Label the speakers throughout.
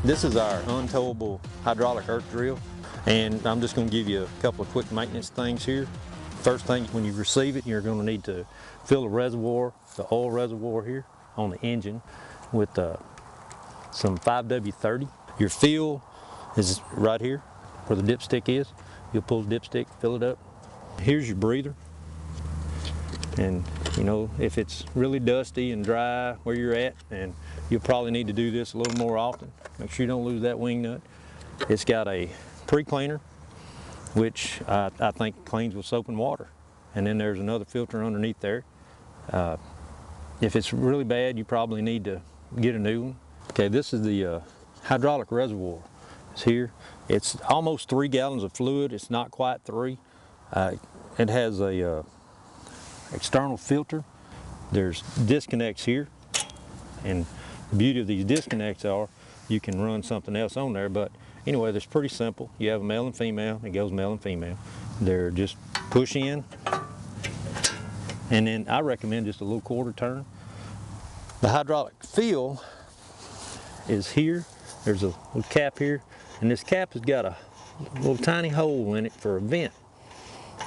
Speaker 1: This is our untowable hydraulic earth drill, and I'm just going to give you a couple of quick maintenance things here. First thing, when you receive it, you're going to need to fill the reservoir, the oil reservoir here on the engine with some 5W30. Your fill is right here where the dipstick is. You'll pull the dipstick, fill it up. Here's your breather. And you know, if it's really dusty and dry where you're at, and you'll probably need to do this a little more often. Make sure you don't lose that wing nut. It's got a pre-cleaner, which I think cleans with soap and water. And then there's another filter underneath there. If it's really bad, you probably need to get a new one. Okay, this is the hydraulic reservoir. It's here. It's almost 3 gallons of fluid. It's not quite 3. It has a external filter. There's disconnects here, and the beauty of these disconnects are you can run something else on there. But anyway, it's pretty simple. You have a male and female. It goes male and female. They're just push in, and then I recommend just a little quarter turn. The hydraulic fill is here. There's a little cap here, and this cap has got a little tiny hole in it for a vent.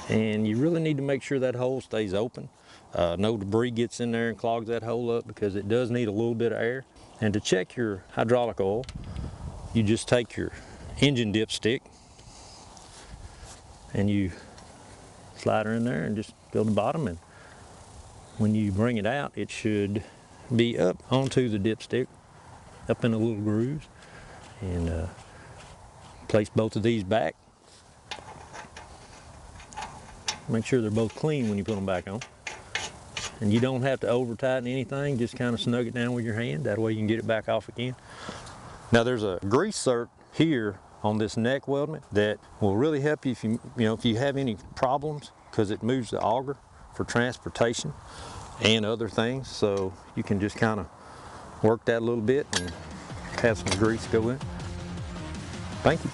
Speaker 1: And you really need to make sure that hole stays open. No debris gets in there and clogs that hole up, because it does need a little bit of air. And to check your hydraulic oil, you just take your engine dipstick and you slide her in there and just go to the bottom, and when you bring it out, it should be up onto the dipstick, up in the little grooves. And place both of these back. Make sure they're both clean when you put them back on. And you don't have to over tighten anything, just kind of snug it down with your hand. That way you can get it back off again. Now there's a grease cert here on this neck weldment that will really help you if you have any problems, because it moves the auger for transportation and other things. So you can just kind of work that a little bit and have some grease go in. Thank you.